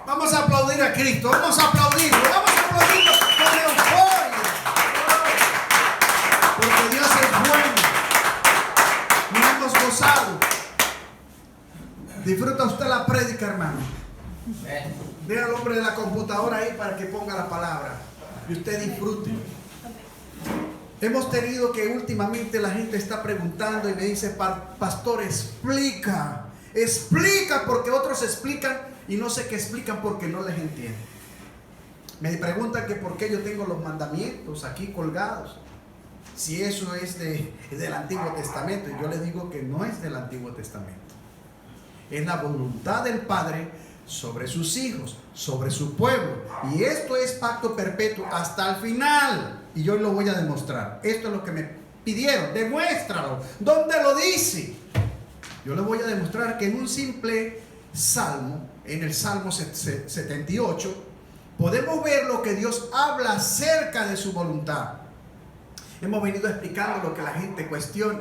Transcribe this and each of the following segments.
Vamos a aplaudir a Cristo. Vamos a aplaudirlo. Vamos a aplaudirlo con euforia. Porque Dios es bueno. Nos hemos gozado. Disfruta usted la prédica, hermano. Ve al hombre de la computadora ahí para que ponga la palabra y usted disfrute. Hemos tenido que últimamente la gente está preguntando y me dice: pastor, explica porque otros explican y no sé qué explican porque no les entiendo. Me preguntan que por qué yo tengo los mandamientos aquí colgados, si eso es del Antiguo Testamento, y yo les digo que no es del Antiguo Testamento. Es la voluntad del Padre sobre sus hijos, sobre su pueblo, y esto es pacto perpetuo hasta el final, y yo lo voy a demostrar. Esto es lo que me pidieron: demuéstralo. ¿Dónde lo dice? Yo le voy a demostrar que en un simple salmo, en el Salmo 78, podemos ver lo que Dios habla acerca de su voluntad. Hemos venido explicando lo que la gente cuestiona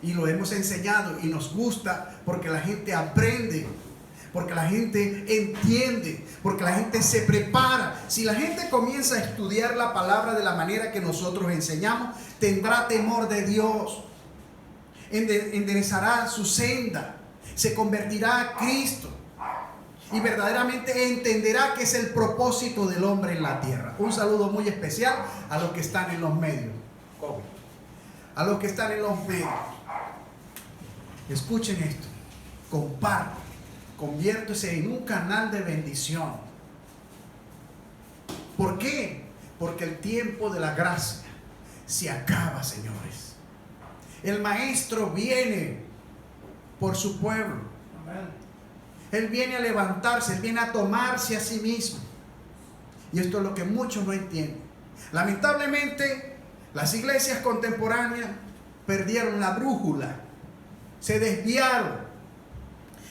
y lo hemos enseñado, y nos gusta porque la gente aprende, porque la gente entiende, porque la gente se prepara. Si la gente comienza a estudiar la palabra de la manera que nosotros enseñamos, tendrá temor de Dios, enderezará su senda, se convertirá a Cristo y verdaderamente entenderá que es el propósito del hombre en la tierra. Un saludo muy especial a los que están en los medios. A los que están en los medios. Escuchen esto, compartan, conviértese en un canal de bendición. ¿Por qué? Porque el tiempo de la gracia se acaba, señores. El Maestro viene por su pueblo. Él viene a levantarse, Él viene a tomarse a sí mismo. Y esto es lo que muchos no entienden. Lamentablemente, las iglesias contemporáneas perdieron la brújula, se desviaron.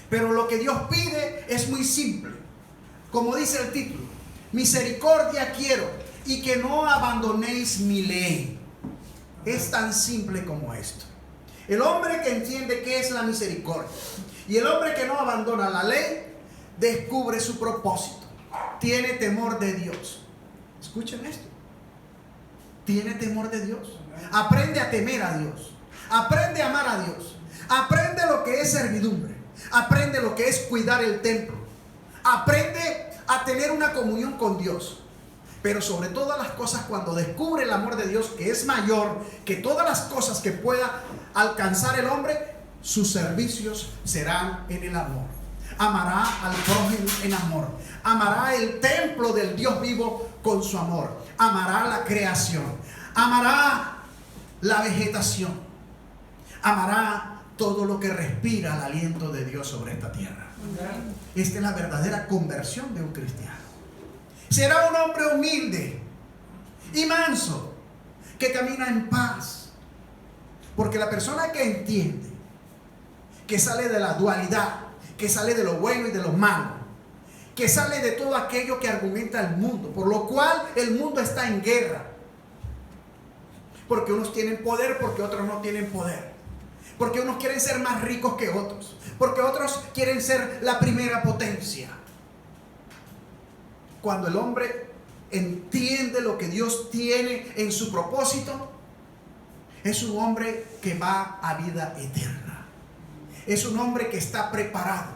Pero lo que Dios pide es muy simple. Como dice el título: misericordia quiero y que no abandonéis mi ley. Es tan simple como esto. El hombre que entiende qué es la misericordia y el hombre que no abandona la ley, descubre su propósito. Tiene temor de Dios. Escuchen esto. Tiene temor de Dios. Aprende a temer a Dios. Aprende a amar a Dios. Aprende lo que es servidumbre. Aprende lo que es cuidar el templo. Aprende a tener una comunión con Dios. Pero sobre todas las cosas, cuando descubre el amor de Dios, que es mayor que todas las cosas que pueda alcanzar el hombre, sus servicios serán en el amor. Amará al prójimo en amor. Amará el templo del Dios vivo con su amor. Amará la creación. Amará la vegetación. Amará todo lo que respira el aliento de Dios sobre esta tierra. Esta es la verdadera conversión de un cristiano. Será un hombre humilde y manso, que camina en paz. Porque la persona que entiende, que sale de la dualidad, que sale de lo bueno y de lo malo, que sale de todo aquello que argumenta el mundo, por lo cual el mundo está en guerra. Porque unos tienen poder, porque otros no tienen poder. Porque unos quieren ser más ricos que otros, porque otros quieren ser la primera potencia. Cuando el hombre entiende lo que Dios tiene en su propósito, es un hombre que va a vida eterna. Es un hombre que está preparado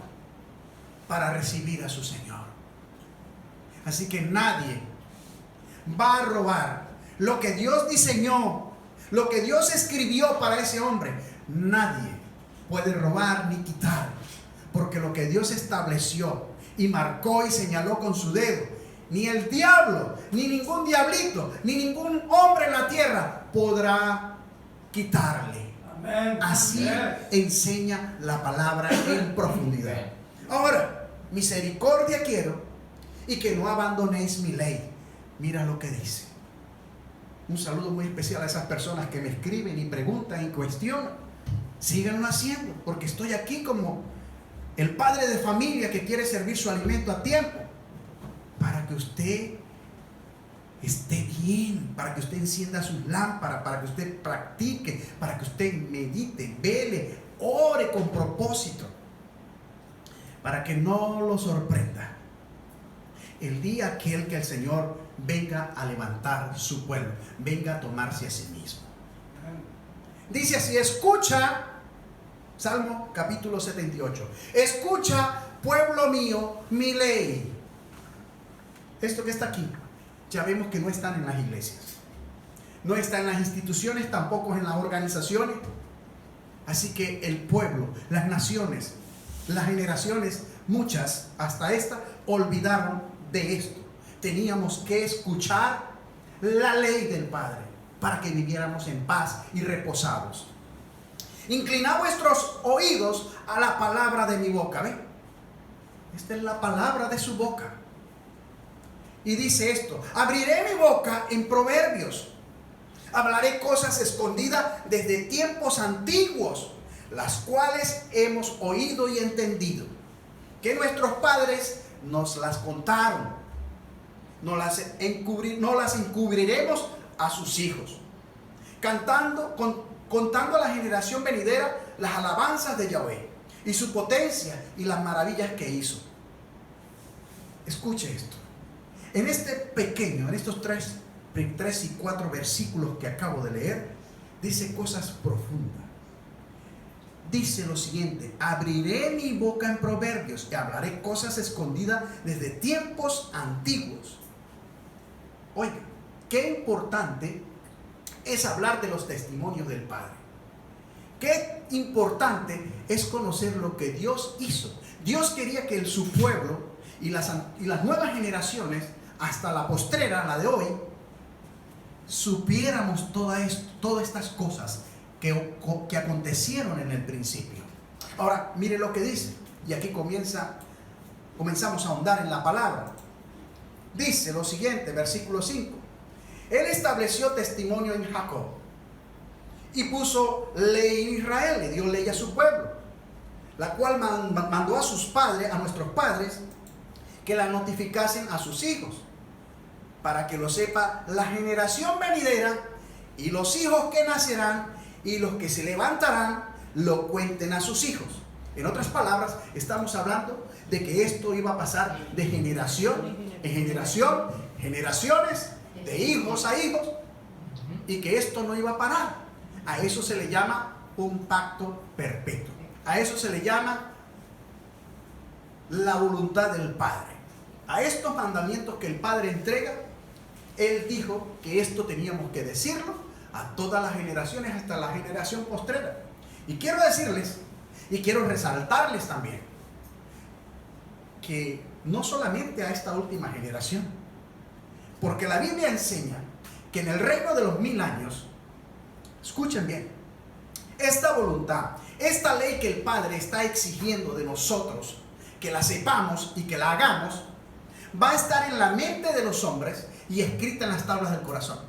para recibir a su Señor. Así que nadie va a robar lo que Dios diseñó, lo que Dios escribió para ese hombre. Nadie puede robar ni quitar, porque lo que Dios estableció y marcó y señaló con su dedo, ni el diablo, ni ningún diablito, ni ningún hombre en la tierra podrá quitarle. Amén. Así enseña la palabra en profundidad. Ahora, misericordia quiero y que no abandonéis mi ley. Mira lo que dice. Un saludo muy especial a esas personas que me escriben y preguntan y cuestionan. Síganlo haciendo, porque estoy aquí como el padre de familia que quiere servir su alimento a tiempo, para que usted esté bien, para que usted encienda sus lámparas, para que usted practique, para que usted medite, vele, ore con propósito, para que no lo sorprenda el día aquel que el Señor venga a levantar su pueblo, venga a tomarse a sí mismo. Dice así, escucha, Salmo capítulo 78, escucha, pueblo mío, mi ley. Esto que está aquí, ya vemos que no están en las iglesias, no está en las instituciones, tampoco en las organizaciones. Así que el pueblo, las naciones, las generaciones, muchas, hasta esta, olvidaron de esto. Teníamos que escuchar la ley del Padre para que viviéramos en paz y reposados. Inclinad vuestros oídos a la palabra de mi boca. ¿Ven? Esta es la palabra de su boca. Y dice esto: abriré mi boca en proverbios. Hablaré cosas escondidas desde tiempos antiguos, las cuales hemos oído y entendido, que nuestros padres nos las contaron. No las encubriremos a sus hijos, contando a la generación venidera las alabanzas de Yahvé y su potencia y las maravillas que hizo. Escuche esto. En estos tres y 4 versículos que acabo de leer, dice cosas profundas. Dice lo siguiente: abriré mi boca en proverbios y hablaré cosas escondidas desde tiempos antiguos. Oiga, qué importante es hablar de los testimonios del Padre. Qué importante es conocer lo que Dios hizo. Dios quería que su pueblo y las nuevas generaciones, hasta la postrera, la de hoy, supiéramos todas estas cosas que acontecieron en el principio. Ahora, mire lo que dice, y aquí comenzamos a ahondar en la palabra. Dice lo siguiente, versículo 5: Él estableció testimonio en Jacob y puso ley en Israel, le dio ley a su pueblo, la cual mandó a sus padres, a nuestros padres, que la notificasen a sus hijos, para que lo sepa la generación venidera, y los hijos que nacerán y los que se levantarán lo cuenten a sus hijos. En otras palabras, estamos hablando de que esto iba a pasar de generación en generación, generaciones de hijos a hijos, y que esto no iba a parar. A eso se le llama un pacto perpetuo. A eso se le llama la voluntad del Padre. A estos mandamientos que el Padre entrega, Él dijo que esto teníamos que decirlo a todas las generaciones, hasta la generación postrera. Y quiero decirles, y quiero resaltarles también, que no solamente a esta última generación, porque la Biblia enseña que en el reino de los 1000 años, escuchen bien, esta voluntad, esta ley que el Padre está exigiendo de nosotros, que la sepamos y que la hagamos, va a estar en la mente de los hombres y escrita en las tablas del corazón.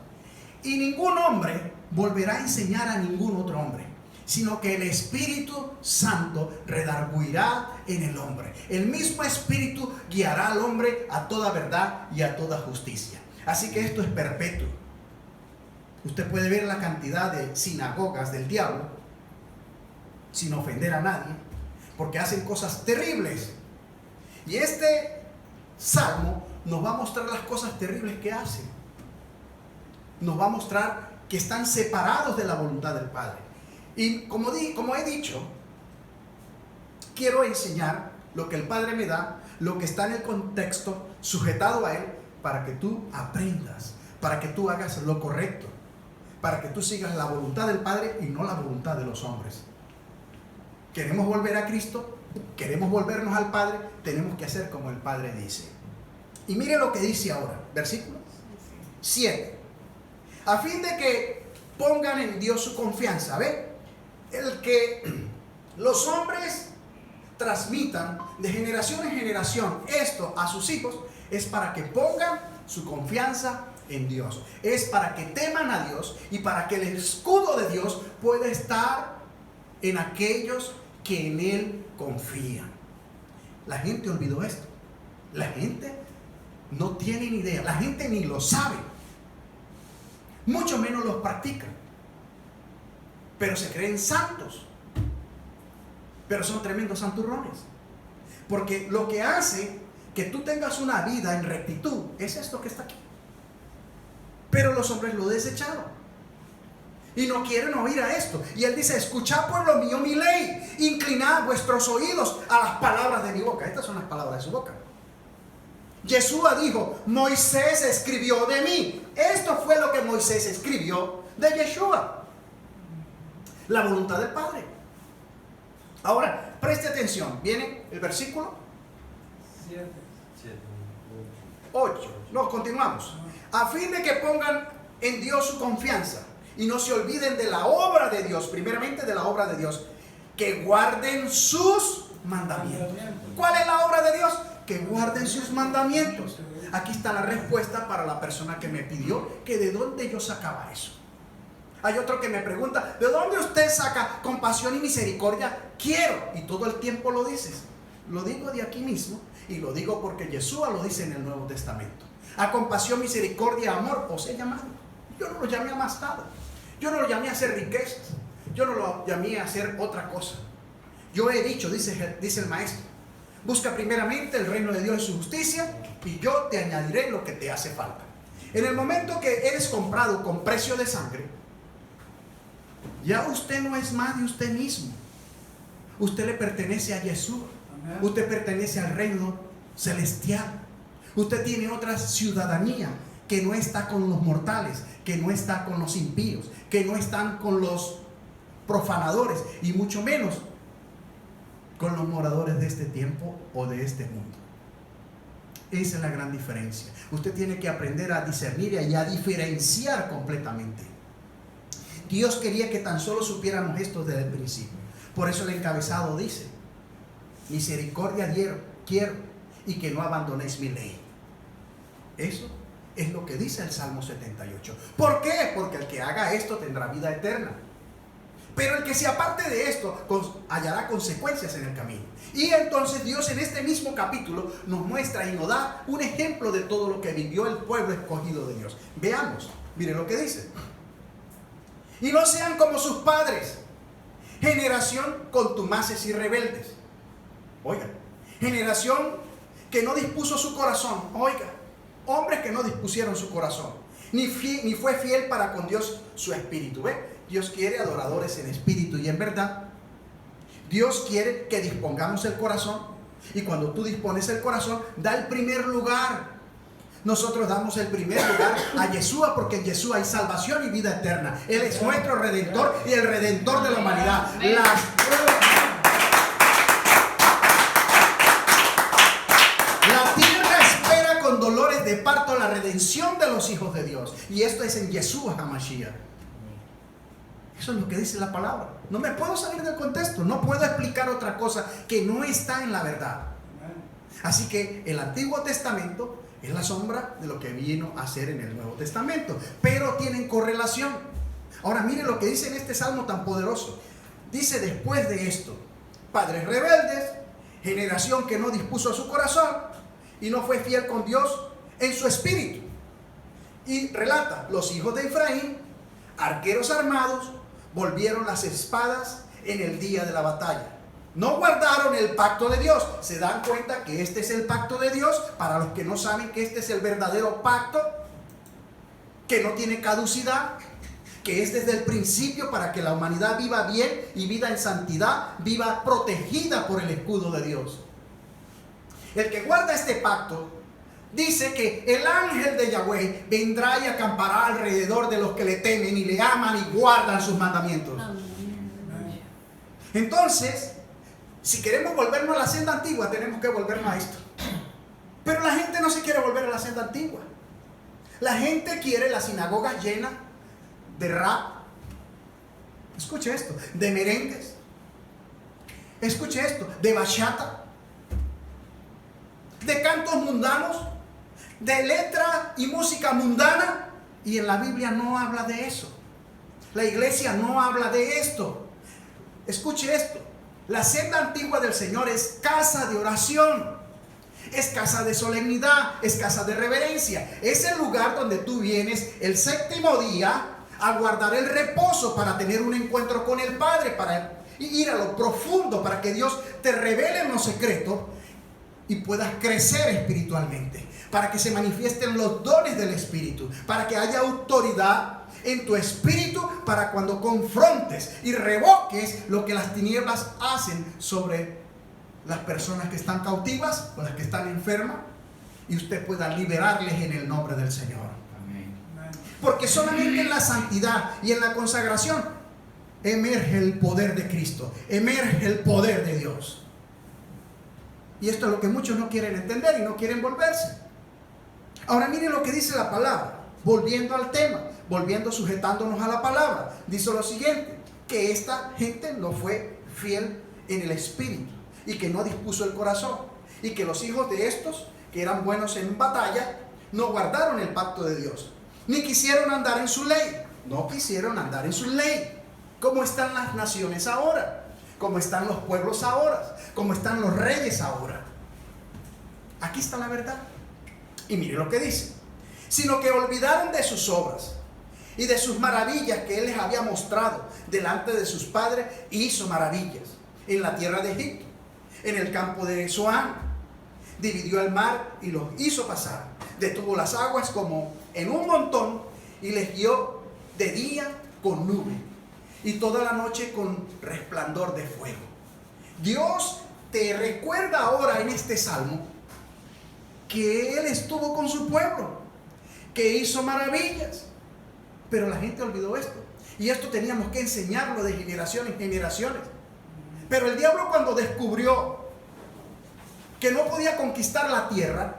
Y ningún hombre volverá a enseñar a ningún otro hombre, sino que el Espíritu Santo redarguirá en el hombre. El mismo Espíritu guiará al hombre a toda verdad y a toda justicia. Así que esto es perpetuo. Usted puede ver la cantidad de sinagogas del diablo, sin ofender a nadie, porque hacen cosas terribles. Y este salmo nos va a mostrar las cosas terribles que hacen. Nos va a mostrar que están separados de la voluntad del Padre. Y como he dicho, quiero enseñar lo que el Padre me da, lo que está en el contexto, sujetado a Él, para que tú aprendas, para que tú hagas lo correcto, para que tú sigas la voluntad del Padre y no la voluntad de los hombres. Queremos volver a Cristo, queremos volvernos al Padre, tenemos que hacer como el Padre dice. Y mire lo que dice ahora, versículo 7. A fin de que pongan en Dios su confianza. ¿Ve? El que los hombres transmitan de generación en generación esto a sus hijos es para que pongan su confianza en Dios. Es para que teman a Dios y para que el escudo de Dios pueda estar en aquellos que en Él confían. La gente olvidó esto. La gente no tiene ni idea. La gente ni lo sabe. Mucho menos los practican. Pero se creen santos. Pero son tremendos santurrones. Porque lo que hace que tú tengas una vida en rectitud, es esto que está aquí. Pero los hombres lo desecharon y no quieren oír a esto. Y él dice: escuchad, pueblo mío, mi ley, inclinad vuestros oídos a las palabras de mi boca. Estas son las palabras de su boca. Yeshua dijo: Moisés escribió de mí. Esto fue lo que Moisés escribió de Yeshua, la voluntad del Padre. Ahora, preste atención. Viene el versículo 8. No, continuamos. A fin de que pongan en Dios su confianza y no se olviden de la obra de Dios, primeramente de la obra de Dios, que guarden sus mandamientos. ¿Cuál es la obra de Dios? Que guarden sus mandamientos. Aquí está la respuesta para la persona que me pidió que de dónde yo sacaba eso. Hay otro que me pregunta: ¿de dónde usted saca compasión y misericordia? Quiero, y todo el tiempo lo dices. Lo digo de aquí mismo, y lo digo porque Yeshua lo dice en el Nuevo Testamento. A compasión, misericordia, amor os he llamado. Yo no lo llamé a más nada. Yo no lo llamé a hacer riquezas. Yo no lo llamé a hacer otra cosa. Yo he dicho, dice el maestro: busca primeramente el reino de Dios y su justicia, y yo te añadiré lo que te hace falta. En el momento que eres comprado con precio de sangre, ya usted no es más de usted mismo. Usted le pertenece a Yeshua. Usted pertenece al reino celestial. Usted tiene otra ciudadanía que no está con los mortales, que no está con los impíos, que no están con los profanadores, y mucho menos con los moradores de este tiempo o de este mundo. Esa es la gran diferencia. Usted tiene que aprender a discernir y a diferenciar completamente. Dios quería que tan solo supiéramos esto desde el principio. Por eso el encabezado dice: misericordia quiero, y que no abandonéis mi ley. Eso es lo que dice el Salmo 78. ¿Por qué? Porque el que haga esto tendrá vida eterna. Pero el que se aparte de esto hallará consecuencias en el camino. Y entonces Dios en este mismo capítulo nos muestra y nos da un ejemplo de todo lo que vivió el pueblo escogido de Dios. Veamos, mire lo que dice: y no sean como sus padres, generación contumaces y rebeldes. Oiga, generación que no dispuso su corazón. Oiga, hombres que no dispusieron su corazón, ni fue fiel para con Dios su espíritu. ¿Ve? Dios quiere adoradores en espíritu y en verdad. Dios quiere que dispongamos el corazón, y cuando tú dispones el corazón, da el primer lugar. Nosotros damos el primer lugar a Yeshua, porque en Yeshua hay salvación y vida eterna. Él es nuestro Redentor y el Redentor de la humanidad. La tierra espera con dolores de parto la redención de los hijos de Dios, y esto es en Yeshua HaMashiach. Eso es lo que dice la palabra. No me puedo salir del contexto. No puedo explicar otra cosa que no está en la verdad. Así que el Antiguo Testamento es la sombra de lo que vino a ser en el Nuevo Testamento, pero tienen correlación. Ahora mire lo que dice en este salmo tan poderoso. Dice después de esto: padres rebeldes, generación que no dispuso su corazón y no fue fiel con Dios en su espíritu. Y relata: los hijos de Efraín, arqueros armados, volvieron las espadas en el día de la batalla. No guardaron el pacto de Dios. ¿Se dan cuenta que este es el pacto de Dios? Para los que no saben que este es el verdadero pacto, que no tiene caducidad, que es desde el principio para que la humanidad viva bien y viva en santidad, viva protegida por el escudo de Dios. El que guarda este pacto dice que el ángel de Yahweh vendrá y acampará alrededor de los que le temen y le aman y guardan sus mandamientos. Entonces, si queremos volvernos a la senda antigua, tenemos que volvernos a esto. Pero la gente no se quiere volver a la senda antigua. La gente quiere las sinagogas llenas de rap. Escuche esto, de merengues. Escuche esto, de bachata, de cantos mundanos, de letra y música mundana. Y en la Biblia no habla de eso. La iglesia no habla de esto. Escuche esto: la senda antigua del Señor es casa de oración, es casa de solemnidad, es casa de reverencia. Es el lugar donde tú vienes el séptimo día a guardar el reposo para tener un encuentro con el Padre, para ir a lo profundo, para que Dios te revele en lo secreto y puedas crecer espiritualmente, para que se manifiesten los dones del Espíritu, para que haya autoridad en tu espíritu, para cuando confrontes y revoques lo que las tinieblas hacen sobre las personas que están cautivas o las que están enfermas, y usted pueda liberarles en el nombre del Señor. Amén. Porque solamente en la santidad y en la consagración emerge el poder de Cristo, emerge el poder de Dios. Y esto es lo que muchos no quieren entender y no quieren volverse. Ahora miren lo que dice la palabra, volviendo al tema, sujetándonos a la palabra. Dice lo siguiente, que esta gente no fue fiel en el espíritu y que no dispuso el corazón, y que los hijos de estos, que eran buenos en batalla, no guardaron el pacto de Dios, ni quisieron andar en su ley. No quisieron andar en su ley. ¿Cómo están las naciones ahora? ¿Cómo están los pueblos ahora? ¿Cómo están los reyes ahora? Aquí está la verdad. Y mire lo que dice. Sino que olvidaron de sus obras y de sus maravillas que Él les había mostrado delante de sus padres. Hizo maravillas en la tierra de Egipto, en el campo de Zoán. Dividió el mar y los hizo pasar. Detuvo las aguas como en un montón y les guió de día con nube y toda la noche con resplandor de fuego. Dios te recuerda ahora en este salmo que Él estuvo con su pueblo, que hizo maravillas, pero la gente olvidó esto, y esto teníamos que enseñarlo de generación en generaciones. Pero el diablo, cuando descubrió que no podía conquistar la tierra,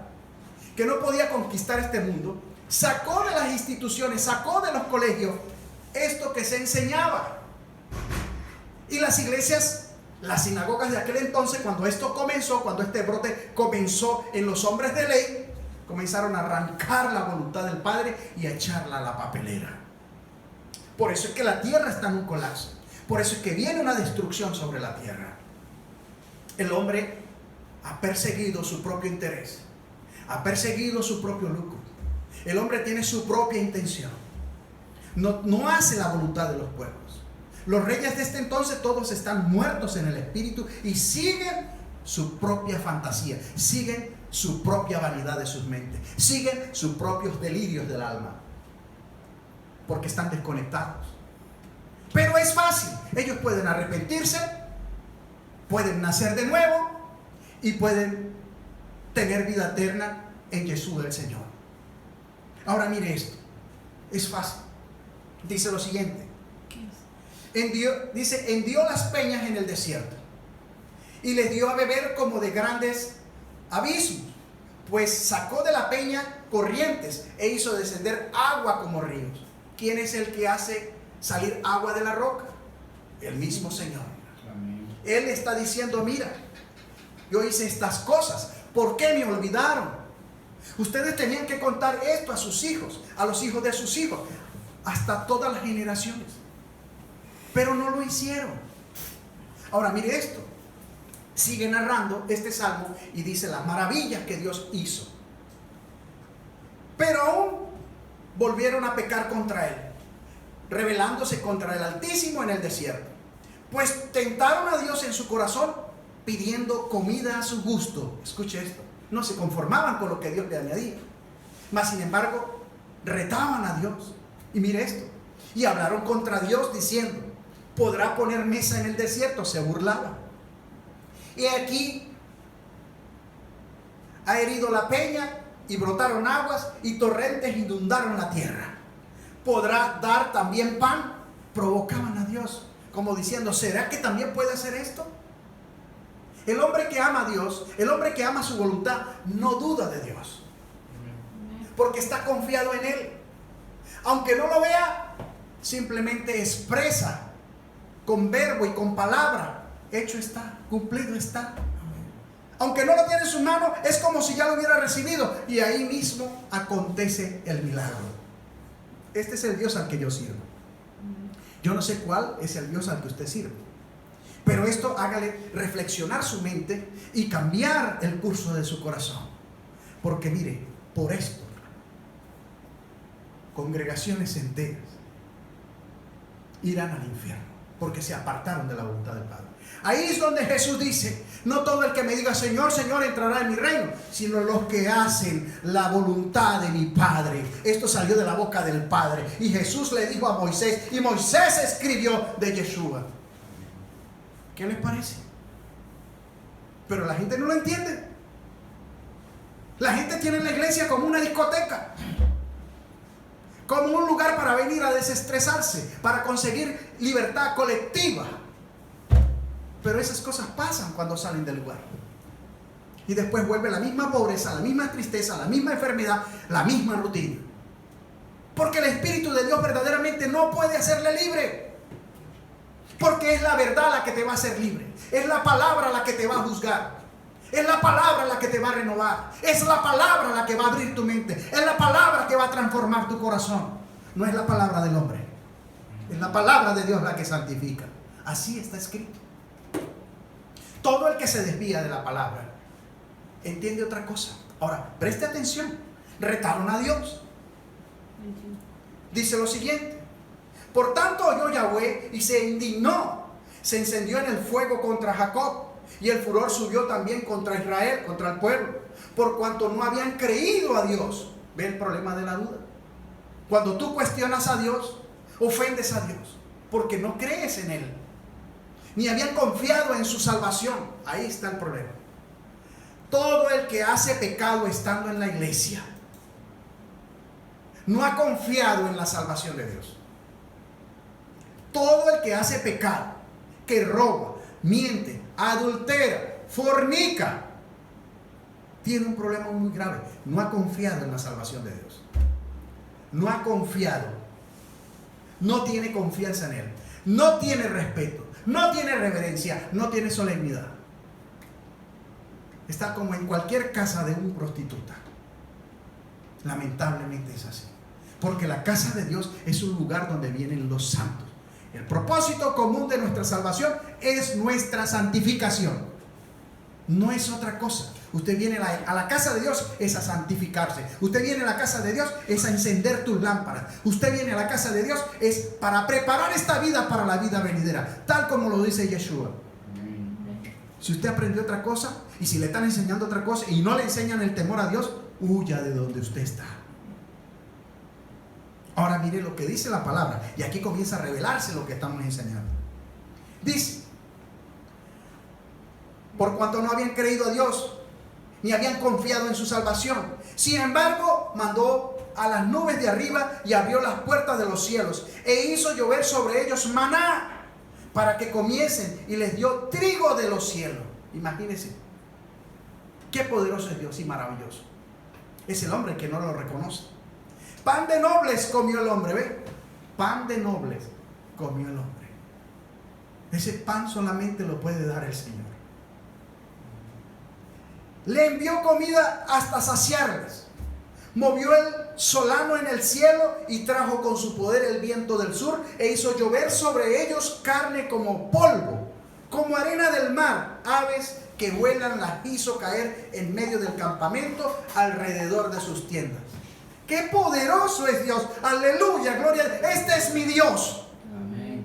que no podía conquistar este mundo, sacó de las instituciones, sacó de los colegios esto que se enseñaba. Y las iglesias, las sinagogas de aquel entonces, cuando esto comenzó, cuando este brote comenzó en los hombres de ley, comenzaron a arrancar la voluntad del Padre y a echarla a la papelera. Por eso es que la tierra está en un colapso. Por eso es que viene una destrucción sobre la tierra. El hombre ha perseguido su propio interés, ha perseguido su propio lucro. El hombre tiene su propia intención. No hace la voluntad de los pueblos. Los reyes de este entonces todos están muertos en el espíritu y siguen su propia fantasía, siguen su propia vanidad de sus mentes, siguen sus propios delirios del alma, porque están desconectados. Pero es fácil, ellos pueden arrepentirse, pueden nacer de nuevo y pueden tener vida eterna en Jesús el Señor. Ahora mire esto, es fácil. Dice lo siguiente, hendió las peñas en el desierto y les dio a beber como de grandes abismos, pues sacó de la peña corrientes e hizo descender agua como ríos. ¿Quién es el que hace salir agua de la roca? El mismo Señor. Amén. Él está diciendo, mira, yo hice estas cosas, ¿por qué me olvidaron? Ustedes tenían que contar esto a sus hijos, a los hijos de sus hijos, hasta todas las generaciones, pero no lo hicieron. Ahora mire esto, sigue narrando este salmo y dice las maravillas que Dios hizo, pero aún volvieron a pecar contra Él, rebelándose contra el Altísimo en el desierto, pues tentaron a Dios en su corazón, pidiendo comida a su gusto. Escuche esto, no se conformaban con lo que Dios le añadía, mas sin embargo retaban a Dios. Y mire esto, y hablaron contra Dios diciendo, ¿podrá poner mesa en el desierto? Se burlaban. Y aquí ha herido la peña y brotaron aguas y torrentes inundaron la tierra. ¿Podrá dar también pan? Provocaban a Dios, como diciendo, ¿será que también puede hacer esto? El hombre que ama a Dios, el hombre que ama su voluntad, no duda de Dios, porque está confiado en Él. Aunque no lo vea, simplemente expresa con verbo y con palabra, hecho está, cumplido está. Aunque no lo tiene en su mano, es como si ya lo hubiera recibido, y ahí mismo acontece el milagro. Este es el Dios al que yo sirvo. Yo no sé cuál es el Dios al que usted sirve, pero esto hágale reflexionar su mente y cambiar el curso de su corazón. Porque mire, por esto congregaciones enteras irán al infierno. porque se apartaron de la voluntad del Padre. Ahí es donde Jesús dice: no todo el que me diga Señor, Señor entrará en mi reino, sino los que hacen la voluntad de mi Padre. Esto salió de la boca del Padre. Y Jesús le dijo a Moisés, y Moisés escribió de Yeshua. ¿Qué les parece? Pero la gente no lo entiende. La gente tiene la iglesia como una discoteca, como un lugar para venir a desestresarse, para conseguir libertad colectiva. Pero esas cosas pasan cuando salen del lugar. Y después vuelve la misma pobreza, la misma tristeza, la misma enfermedad, la misma rutina. Porque el Espíritu de Dios verdaderamente no puede hacerle libre. Porque es la verdad la que te va a hacer libre. Es la palabra la que te va a juzgar. Es la palabra la que te va a renovar. Es la palabra la que va a abrir tu mente. Es la palabra que va a transformar tu corazón. No es la palabra del hombre. Es la palabra de Dios la que santifica. Así está escrito. Todo el que se desvía de la palabra entiende otra cosa. Ahora, preste atención. Retaron a Dios. Dice lo siguiente: por tanto oyó Yahweh y se indignó. Se encendió en el fuego contra Jacob. Y el furor subió también contra Israel, contra el pueblo, por cuanto no habían creído a Dios. ¿Ve el problema de la duda? Cuando tú cuestionas a Dios, ofendes a Dios, porque no crees en Él. Ni habían confiado en su salvación. Ahí está el problema. Todo el que hace pecado estando en la iglesia no ha confiado en la salvación de Dios. Todo el que hace pecado, que roba, miente, adultera, fornica, tiene un problema muy grave. No ha confiado en la salvación de Dios. No ha confiado. No tiene confianza en Él. No tiene respeto. No tiene reverencia. No tiene solemnidad. Está como en cualquier casa de un prostituta. Lamentablemente es así. Porque la casa de Dios es un lugar donde vienen los santos. El propósito común de nuestra salvación es nuestra santificación. No es otra cosa. Usted viene a la casa de Dios es a santificarse. Usted viene a la casa de Dios es a encender tus lámparas. Usted viene a la casa de Dios es para preparar esta vida para la vida venidera, tal como lo dice Yeshua. Si usted aprendió otra cosa y si le están enseñando otra cosa y no le enseñan el temor a Dios, huya de donde usted está. Ahora mire lo que dice la palabra, y aquí comienza a revelarse lo que estamos enseñando. Dice: por cuanto no habían creído a Dios, ni habían confiado en su salvación, sin embargo mandó a las nubes de arriba y abrió las puertas de los cielos e hizo llover sobre ellos maná para que comiesen, y les dio trigo de los cielos. Imagínense qué poderoso es Dios y maravilloso. Es el hombre que no lo reconoce. Pan de nobles comió el hombre, ¿ve? Pan de nobles comió el hombre. Ese pan solamente lo puede dar el Señor. Le envió comida hasta saciarles. Movió el solano en el cielo y trajo con su poder el viento del sur e hizo llover sobre ellos carne como polvo, como arena del mar. Aves que vuelan las hizo caer en medio del campamento alrededor de sus tiendas. ¡Qué poderoso es Dios! ¡Aleluya! ¡Gloria! Este es mi Dios. Amén.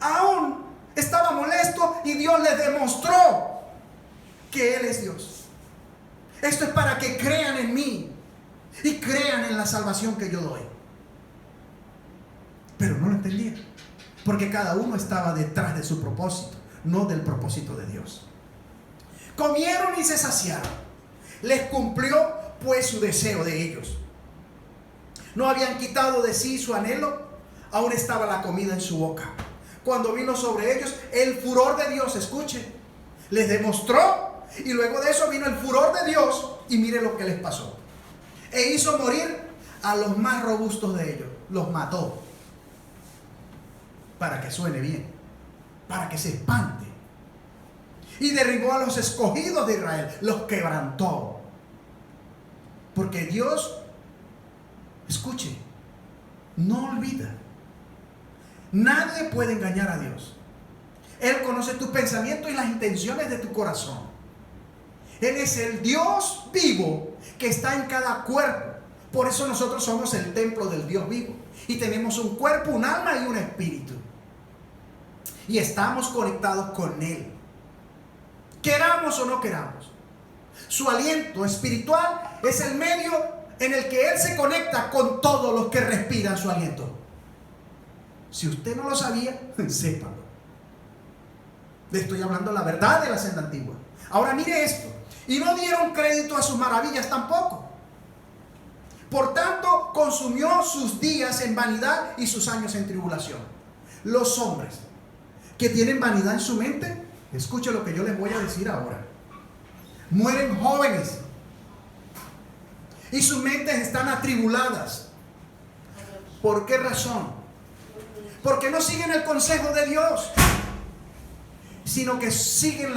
Aún estaba molesto y Dios les demostró que Él es Dios. Esto es para que crean en mí y crean en la salvación que yo doy. Pero no lo entendían, porque cada uno estaba detrás de su propósito, no del propósito de Dios. Comieron y se saciaron. Les cumplió pues su deseo de ellos. No habían quitado de sí su anhelo, aún estaba la comida en su boca. Cuando vino sobre ellos el furor de Dios, escuche, les demostró, y luego de eso vino el furor de Dios, y mire lo que les pasó. E hizo morir a los más robustos de ellos, los mató, para que suene bien, para que se espante. Y derribó a los escogidos de Israel, los quebrantó. Porque Dios, escuche, no olvida. Nadie puede engañar a Dios. Él conoce tus pensamientos y las intenciones de tu corazón. Él es el Dios vivo que está en cada cuerpo. Por eso nosotros somos el templo del Dios vivo. Y tenemos un cuerpo, un alma y un espíritu. Y estamos conectados con Él. Queramos o no queramos. Su aliento espiritual es el medio en el que Él se conecta con todos los que respiran su aliento. Si usted no lo sabía, sépalo. Le estoy hablando la verdad de la senda antigua. Ahora mire esto. Y no dieron crédito a sus maravillas tampoco. Por tanto, consumió sus días en vanidad y sus años en tribulación. Los hombres que tienen vanidad en su mente, escuche lo que yo les voy a decir ahora. Mueren jóvenes y sus mentes están atribuladas. ¿Por qué razón? Porque no siguen el consejo de Dios, sino que siguen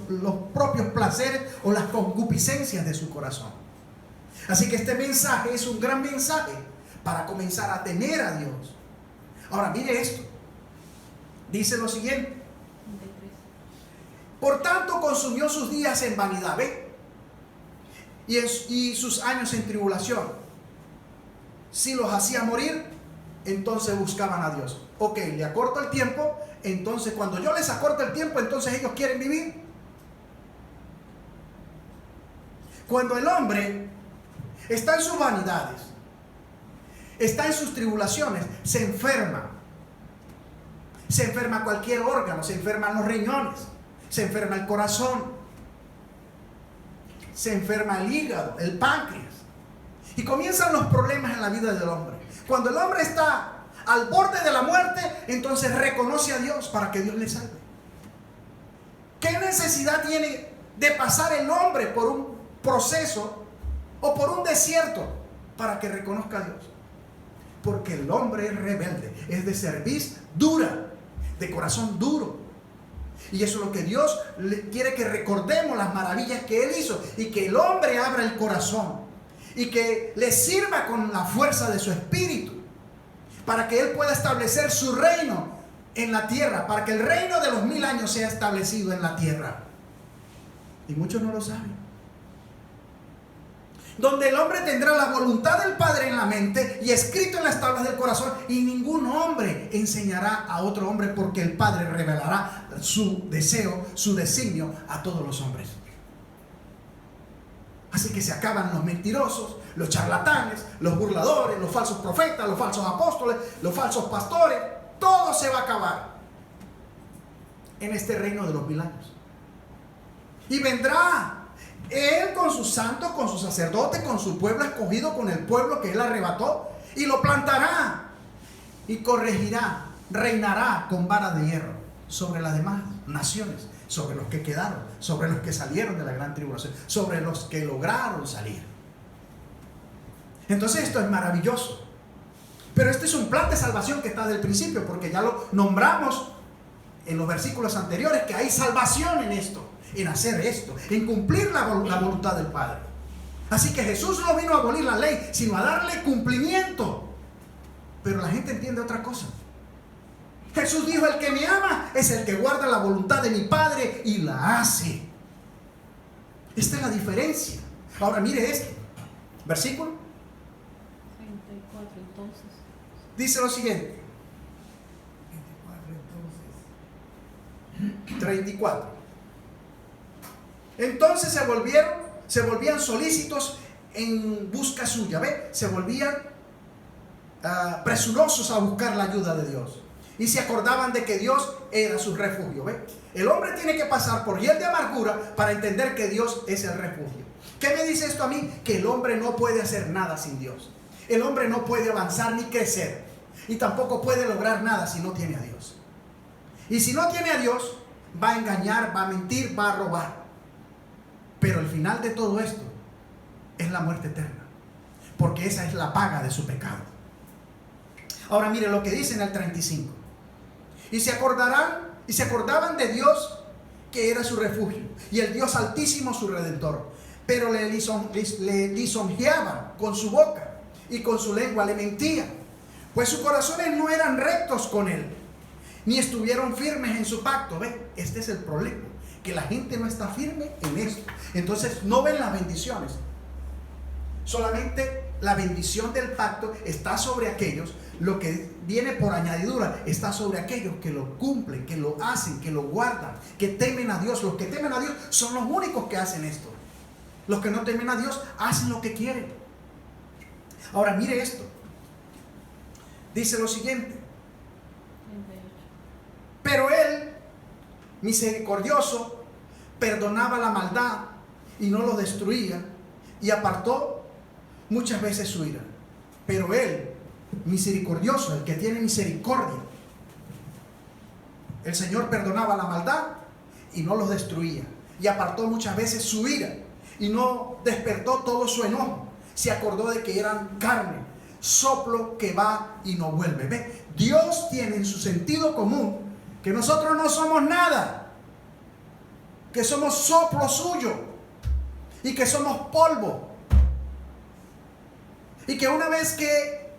los propios placeres o las concupiscencias de su corazón. Así que este mensaje es un gran mensaje para comenzar a temer a Dios. Ahora mire esto. Dice lo siguiente. Por tanto consumió sus días en vanidad, ¿ve? Y sus años en tribulación. Si los hacía morir, entonces buscaban a Dios. Ok, le acorto el tiempo. Entonces cuando yo les acorto el tiempo, entonces ellos quieren vivir. Cuando el hombre está en sus vanidades, está en sus tribulaciones, se enferma. Se enferma cualquier órgano, se enferman los riñones, se enferma el corazón, se enferma el hígado, el páncreas. Y comienzan los problemas en la vida del hombre. Cuando el hombre está al borde de la muerte, entonces reconoce a Dios para que Dios le salve. ¿Qué necesidad tiene de pasar el hombre por un proceso o por un desierto para que reconozca a Dios? Porque el hombre es rebelde, es de cerviz dura, de corazón duro. Y eso es lo que Dios quiere, que recordemos las maravillas que Él hizo, y que el hombre abra el corazón y que le sirva con la fuerza de su espíritu para que Él pueda establecer su reino en la tierra, para que el reino de los 1000 años sea establecido en la tierra. Y muchos no lo saben. Donde el hombre tendrá la voluntad del Padre en la mente y escrito en las tablas del corazón, y ningún hombre enseñará a otro hombre, porque el Padre revelará su deseo, su designio a todos los hombres. Así que se acaban los mentirosos, los charlatanes, los burladores, los falsos profetas, los falsos apóstoles, los falsos pastores. Todo se va a acabar en este reino de los 1000 años. Y vendrá Él con sus santos, con sus sacerdotes, con su pueblo escogido, con el pueblo que Él arrebató, y lo plantará y corregirá, reinará con vara de hierro sobre las demás naciones, sobre los que quedaron, sobre los que salieron de la gran tribulación, sobre los que lograron salir. Entonces esto es maravilloso. Pero este es un plan de salvación que está desde el principio, porque ya lo nombramos en los versículos anteriores, que hay salvación en esto, en hacer esto, en cumplir la voluntad del Padre. Así que Jesús no vino a abolir la ley, sino a darle cumplimiento. Pero la gente entiende otra cosa. Jesús dijo: el que me ama es el que guarda la voluntad de mi Padre y la hace. Esta es la diferencia. Ahora mire esto, versículo 34, entonces. Dice lo siguiente. 34. Entonces se volvían solícitos en busca suya, ¿ve? Se volvían presurosos a buscar la ayuda de Dios. Y se acordaban de que Dios era su refugio, ¿ve? El hombre tiene que pasar por hiel de amargura para entender que Dios es el refugio. ¿Qué me dice esto a mí? Que el hombre no puede hacer nada sin Dios. El hombre no puede avanzar ni crecer. Y tampoco puede lograr nada si no tiene a Dios. Y si no tiene a Dios, va a engañar, va a mentir, va a robar. Pero el final de todo esto es la muerte eterna, porque esa es la paga de su pecado. Ahora mire lo que dice en el 35. Y se acordaban de Dios, que era su refugio, y el Dios Altísimo su Redentor. Pero le lisonjeaban con su boca, y con su lengua le mentían, pues sus corazones no eran rectos con Él, ni estuvieron firmes en su pacto. ¿Ve? Este es el problema, que la gente no está firme en esto. Entonces no ven las bendiciones. Solamente la bendición del pacto está sobre aquellos, lo que viene por añadidura está sobre aquellos que lo cumplen, que lo hacen, que lo guardan, que temen a Dios. Los que temen a Dios son los únicos que hacen esto. Los que no temen a Dios hacen lo que quieren. Ahora mire esto. Dice lo siguiente: 38. pero Él, misericordioso, perdonaba la maldad y no lo destruía, y apartó muchas veces su ira. Pero Él, misericordioso, el que tiene misericordia, el Señor perdonaba la maldad y no los destruía, y apartó muchas veces su ira, y no despertó todo su enojo. Se acordó de que eran carne, soplo que va y no vuelve. ¿Ve? Dios tiene en su sentido común que nosotros no somos nada, que somos soplo suyo y que somos polvo, y que una vez que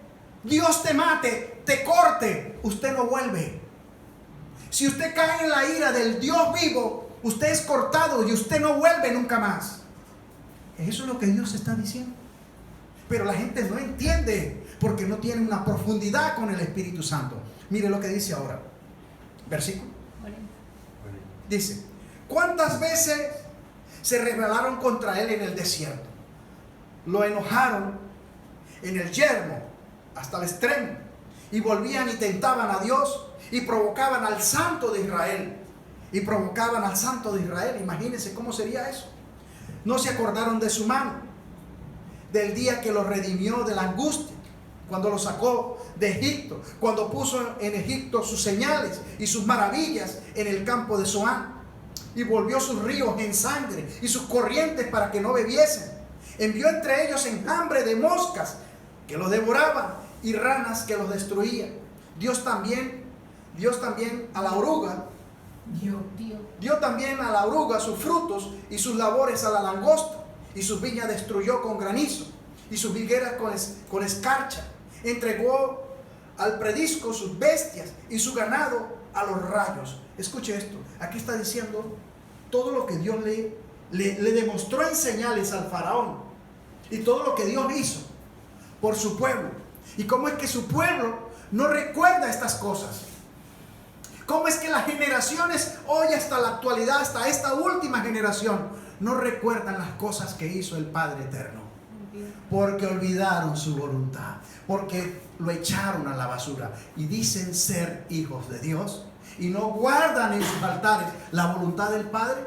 Dios te mate, te corte, usted no vuelve. Si usted cae en la ira del Dios vivo, usted es cortado y usted no vuelve nunca más. Eso es lo que Dios está diciendo. Pero la gente no entiende porque no tiene una profundidad con el Espíritu Santo. Mire lo que dice ahora. Versículo. Dice: ¿cuántas veces se rebelaron contra él en el desierto? Lo enojaron en el yermo hasta el extremo, y volvían y tentaban a Dios y provocaban al Santo de Israel. Y provocaban al Santo de Israel. Imagínense cómo sería eso. No se acordaron de su mano, del día que los redimió de la angustia, cuando los sacó de Egipto, cuando puso en Egipto sus señales y sus maravillas en el campo de Zoán, y volvió sus ríos en sangre y sus corrientes para que no bebiesen. Envió entre ellos enjambre de moscas que los devoraban y ranas que los destruían. Dios también a la oruga dio también a la oruga sus frutos, y sus labores a la langosta, y sus viñas destruyó con granizo, y sus higueras con escarcha. Entregó al predisco sus bestias y su ganado a los rayos. Escuche esto, aquí está diciendo todo lo que Dios le demostró en señales al faraón, y todo lo que Dios hizo por su pueblo, y cómo es que su pueblo no recuerda estas cosas. ¿Cómo es que las generaciones hoy hasta la actualidad, hasta esta última generación, no recuerdan las cosas que hizo el Padre Eterno? Porque olvidaron su voluntad, porque lo echaron a la basura y dicen ser hijos de Dios y no guardan en sus altares la voluntad del Padre.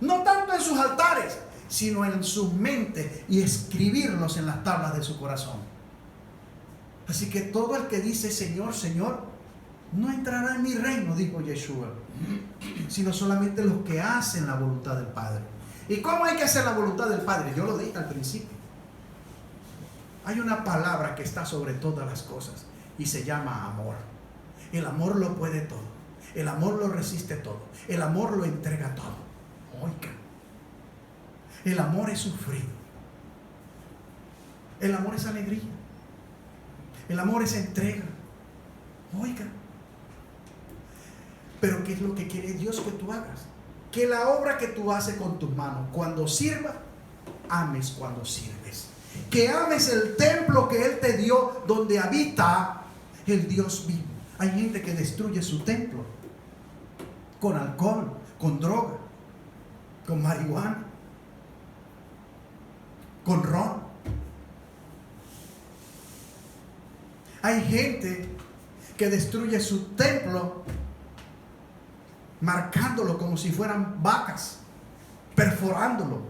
No tanto en sus altares, sino en sus mentes, y escribirlos en las tablas de su corazón. Así que todo el que dice Señor, Señor, no entrará en mi reino, dijo Yeshua, sino solamente los que hacen la voluntad del Padre. ¿Y cómo hay que hacer la voluntad del Padre? Yo lo dije al principio. Hay una palabra que está sobre todas las cosas y se llama amor. El amor lo puede todo. El amor lo resiste todo. El amor lo entrega todo. Oiga, el amor es sufrido. El amor es alegría. El amor es entrega. Oiga. Pero ¿qué es lo que quiere Dios que tú hagas? Que la obra que tú haces con tus manos, cuando sirva, ames cuando sirves. Que ames el templo que Él te dio, donde habita el Dios vivo. Hay gente que destruye su templo con alcohol, con droga, con marihuana, con ron. Hay gente que destruye su templo marcándolo como si fueran vacas, perforándolo.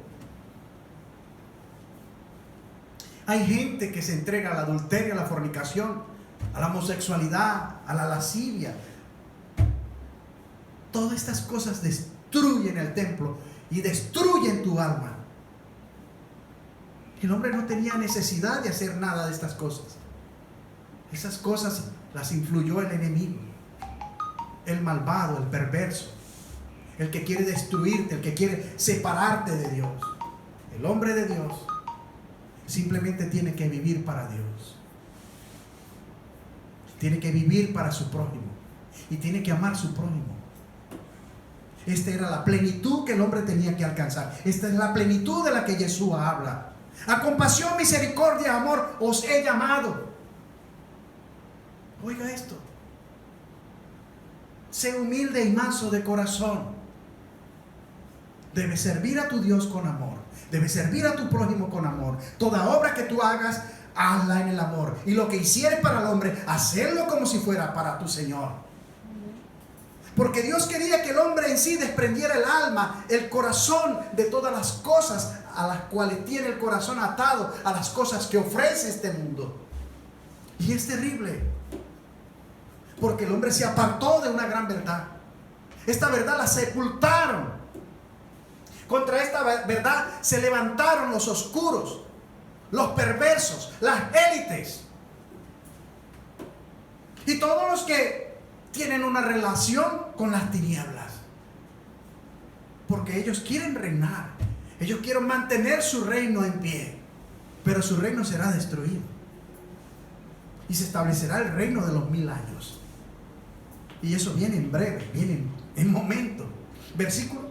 Hay gente que se entrega al adulterio, a la fornicación, a la homosexualidad, a la lascivia. Todas estas cosas destruyen el templo y destruyen tu alma. El hombre no tenía necesidad de hacer nada de estas cosas. Esas cosas las influyó el enemigo, el malvado, el perverso, el que quiere destruirte, el que quiere separarte de Dios. El hombre de Dios simplemente tiene que vivir para Dios. Tiene que vivir para su prójimo y tiene que amar a su prójimo. Esta era la plenitud que el hombre tenía que alcanzar. Esta es la plenitud de la que Jesús habla. A compasión, misericordia, amor os he llamado. Oiga esto. Sé humilde y manso de corazón. Debes servir a tu Dios con amor. Debes servir a tu prójimo con amor. Toda obra que tú hagas, hazla en el amor. Y lo que hicieres para el hombre, hacerlo como si fuera para tu Señor. Porque Dios quería que el hombre en sí desprendiera el alma, el corazón de todas las cosas a las cuales tiene el corazón atado, a las cosas que ofrece este mundo. Y es terrible, porque el hombre se apartó de una gran verdad. Esta verdad la sepultaron. Contra esta verdad se levantaron los oscuros, los perversos, las élites y todos los que tienen una relación con las tinieblas, porque ellos quieren reinar, ellos quieren mantener su reino en pie, pero su reino será destruido y se establecerá el reino de los 1000 años, y eso viene en breve, viene en momento. Versículo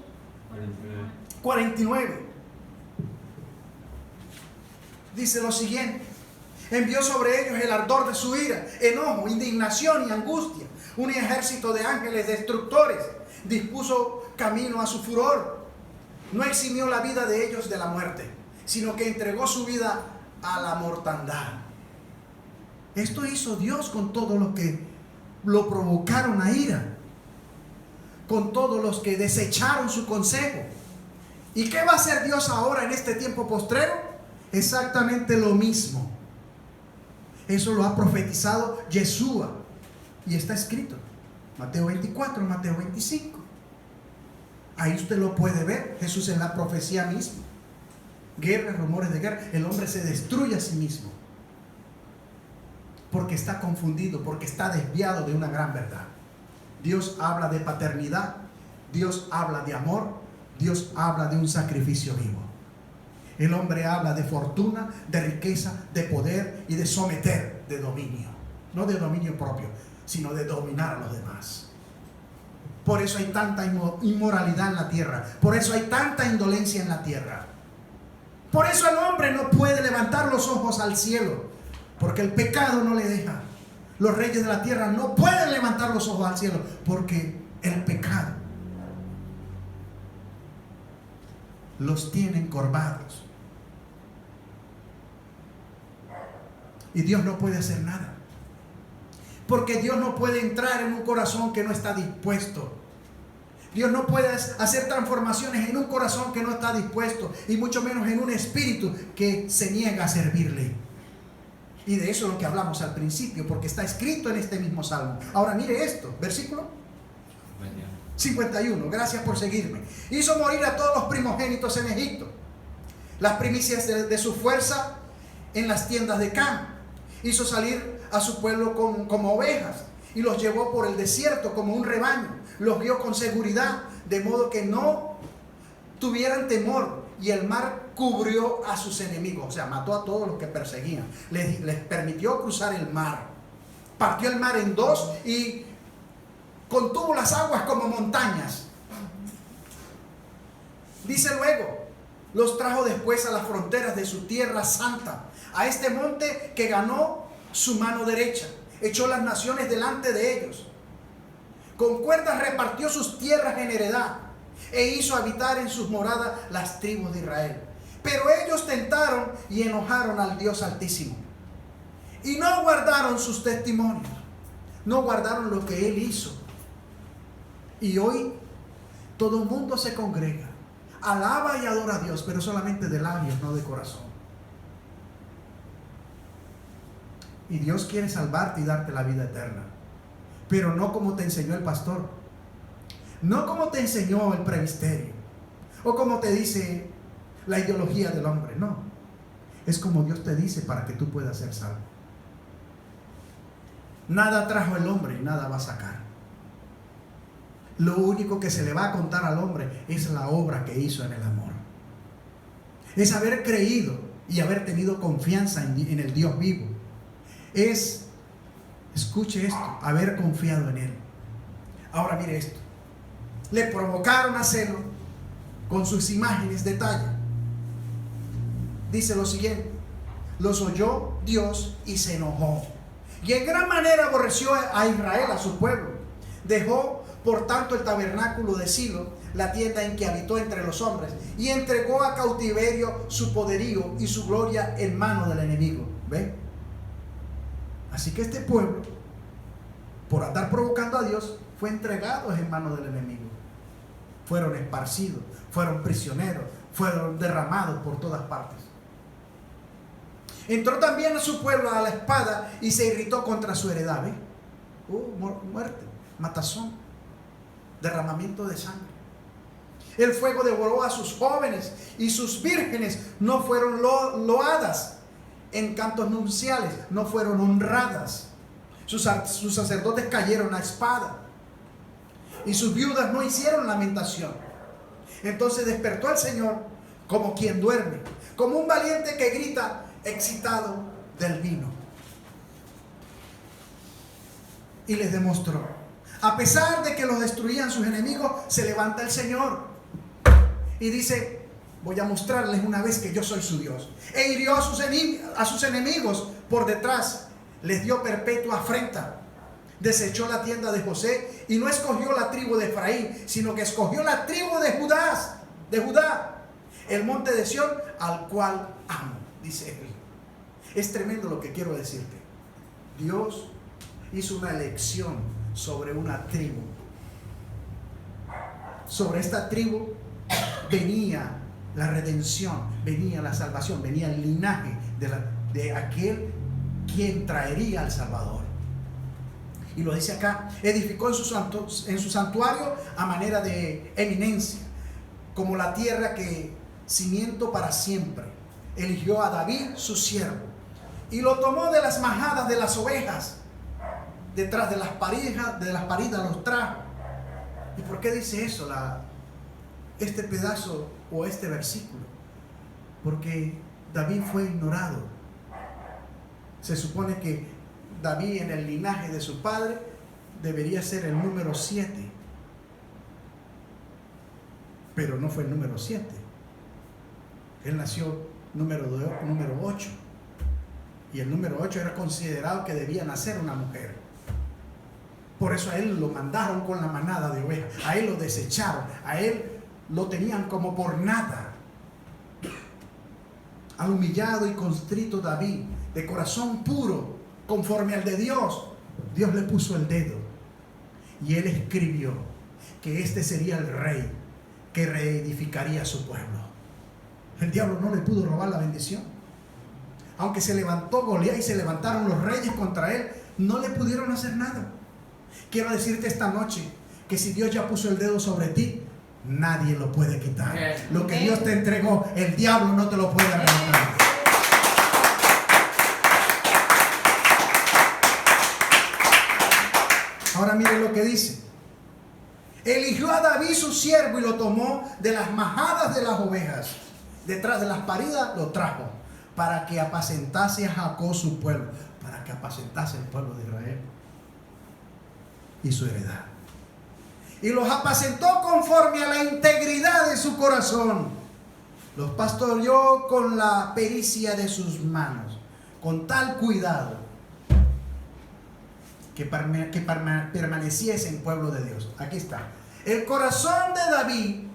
49 dice lo siguiente: envió sobre ellos el ardor de su ira, enojo, indignación y angustia, un ejército de ángeles destructores, dispuso camino a su furor. No eximió la vida de ellos de la muerte, sino que entregó su vida a la mortandad. Esto hizo Dios con todos los que lo provocaron a ira, con todos los que desecharon su consejo. ¿Y qué va a hacer Dios ahora en este tiempo postrero? Exactamente lo mismo. Eso lo ha profetizado Yeshua y está escrito. Mateo 24, Mateo 25. Ahí usted lo puede ver. Jesús en la profecía misma. Guerra, rumores de guerra. El hombre se destruye a sí mismo, porque está confundido, porque está desviado de una gran verdad. Dios habla de paternidad, Dios habla de amor, Dios habla de un sacrificio vivo. El hombre habla de fortuna, de riqueza, de poder y de someter, de dominio. No de dominio propio, sino de dominar a los demás. Por eso hay tanta inmoralidad en la tierra. Por eso hay tanta indolencia en la tierra. Por eso el hombre no puede levantar los ojos al cielo, porque el pecado no le deja. Los reyes de la tierra no pueden levantar los ojos al cielo, porque el pecado los tiene encorvados. Y Dios no puede hacer nada, porque Dios no puede entrar en un corazón que no está dispuesto. Dios no puede hacer transformaciones en un corazón que no está dispuesto, y mucho menos en un espíritu que se niega a servirle. Y de eso es lo que hablamos al principio, porque está escrito en este mismo salmo. Ahora mire esto, versículo 51. Gracias por seguirme. Hizo morir a todos los primogénitos en Egipto, las primicias de su fuerza en las tiendas de Cam. Hizo salir a su pueblo como ovejas y los llevó por el desierto como un rebaño. Los guió con seguridad, de modo que no tuvieran temor, y el mar cubrió a sus enemigos. O sea, mató a todos los que perseguían. Les permitió cruzar el mar. Partió el mar en dos y contuvo las aguas como montañas. Dice luego: los trajo después a las fronteras de su tierra santa, a este monte que ganó su mano derecha. Echó las naciones delante de ellos. Con cuerdas repartió sus tierras en heredad, e hizo habitar en sus moradas las tribus de Israel. Pero ellos tentaron y enojaron al Dios Altísimo, y no guardaron sus testimonios, no guardaron lo que Él hizo. Y hoy todo el mundo se congrega, alaba y adora a Dios, pero solamente de labios, no de corazón. Y Dios quiere salvarte y darte la vida eterna, pero no como te enseñó el pastor, no como te enseñó el presbiterio, o como te dice la ideología del hombre. No, es como Dios te dice para que tú puedas ser salvo. Nada trajo el hombre y nada va a sacar. Lo único que se le va a contar al hombre es la obra que hizo en el amor. Es haber creído y haber tenido confianza en el Dios vivo. Es, escuche esto, haber confiado en Él. Ahora mire esto. Le provocaron a celo con sus imágenes de talla. dice lo siguiente: los oyó Dios y se enojó, y en gran manera aborreció a Israel, a su pueblo. Dejó por tanto el tabernáculo de Silo, la tienda en que habitó entre los hombres, y entregó a cautiverio su poderío y su gloria en mano del enemigo. ¿Ve? Así que este pueblo, por andar provocando a Dios, fue entregado en manos del enemigo. Fueron esparcidos, fueron prisioneros, fueron derramados por todas partes. Entró también a su pueblo a la espada y se irritó contra su heredad. ¿Ve? Muerte, matazón, derramamiento de sangre. El fuego devoró a sus jóvenes y sus vírgenes no fueron loadas. En cantos nupciales no fueron honradas. Sus sacerdotes cayeron a espada y sus viudas no hicieron lamentación. Entonces despertó el Señor como quien duerme, como un valiente que grita excitado del vino. Y les demostró: a pesar de que los destruían sus enemigos, se levanta el Señor y dice: voy a mostrarles una vez que yo soy su Dios. E hirió a sus enemigos por detrás, les dio perpetua afrenta. Desechó la tienda de José y no escogió la tribu de Efraín, sino que escogió la tribu de Judá, el monte de Sión, al cual amo, dice él. Es tremendo lo que quiero decirte. Dios hizo una elección sobre una tribu. Sobre esta tribu venía la redención, venía la salvación, venía el linaje de aquel quien traería al Salvador. Y lo dice acá: edificó en su santuario a manera de eminencia, como la tierra que cimiento para siempre. Eligió a David su siervo y lo tomó de las majadas de las ovejas, detrás de las paridas los trajo. ¿Y por qué dice eso este pedazo o este versículo? Porque David fue ignorado. Se supone que David, en el linaje de su padre, debería ser el número 7, pero no fue el número 7. Él nació número 8, y el número 8 era considerado que debía nacer una mujer. Por eso a él lo mandaron con la manada de ovejas, a él lo desecharon, a él lo tenían como por nada. Al humillado y contrito David, de corazón puro, conforme al de Dios, Dios le puso el dedo y él escribió que este sería el rey que reedificaría su pueblo. El diablo no le pudo robar la bendición. Aunque se levantó Goliat y se levantaron los reyes contra él, no le pudieron hacer nada. Quiero decirte esta noche que si Dios ya puso el dedo sobre ti, nadie lo puede quitar. Lo que Dios te entregó, el diablo no te lo puede arrebatar. Ahora miren lo que dice: eligió a David su siervo y lo tomó de las majadas de las ovejas, detrás de las paridas lo trajo, para que apacentase a Jacob su pueblo, para que apacentase el pueblo de Israel y su heredad. Y los apacentó conforme a la integridad de su corazón. Los pastoreó con la pericia de sus manos, con tal cuidado que permaneciese en pueblo de Dios. Aquí está. El corazón de David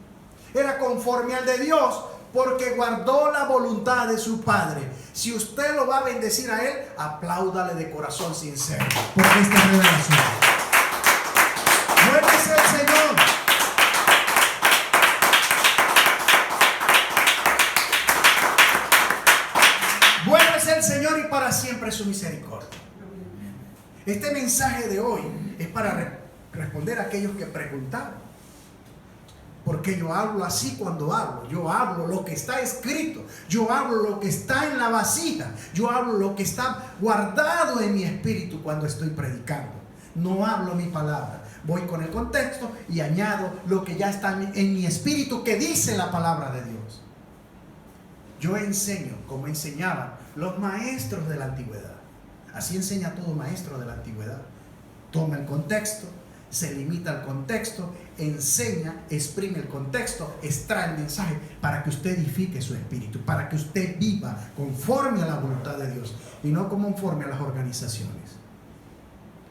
era conforme al de Dios, porque guardó la voluntad de su padre. Si usted lo va a bendecir a él, apláudale de corazón sincero, porque esta es revelación. Bueno es el Señor. Bueno es el Señor y para siempre su misericordia. Este mensaje de hoy es para responder a aquellos que preguntaron: ¿por qué yo hablo así cuando hablo? Yo hablo lo que está escrito, yo hablo lo que está en la vasija, yo hablo lo que está guardado en mi espíritu cuando estoy predicando. No hablo mi palabra, voy con el contexto y añado lo que ya está en mi espíritu, que dice la palabra de Dios. Yo enseño como enseñaban los maestros de la antigüedad. Así enseña todo maestro de la antigüedad. Toma el contexto, se limita al contexto, enseña, exprime el contexto, extrae el mensaje para que usted edifique su espíritu, para que usted viva conforme a la voluntad de Dios y no conforme a las organizaciones.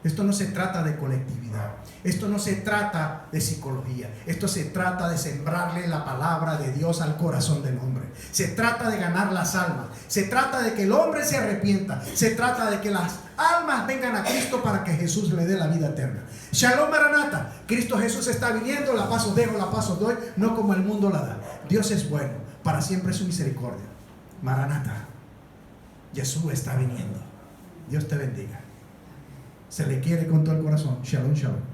Esto no se trata de colectividad, esto no se trata de psicología, esto se trata de sembrarle la palabra de Dios al corazón del hombre. Se trata de ganar las almas, se trata de que el hombre se arrepienta, se trata de que las almas vengan a Cristo para que Jesús le dé la vida eterna. Shalom Maranatha, Cristo Jesús está viniendo, la paz os dejo, la paz os doy, no como el mundo la da. Dios es bueno, para siempre es su misericordia. Maranatha, Jesús está viniendo. Dios te bendiga. Se le quiere con todo el corazón. Shalom, shalom.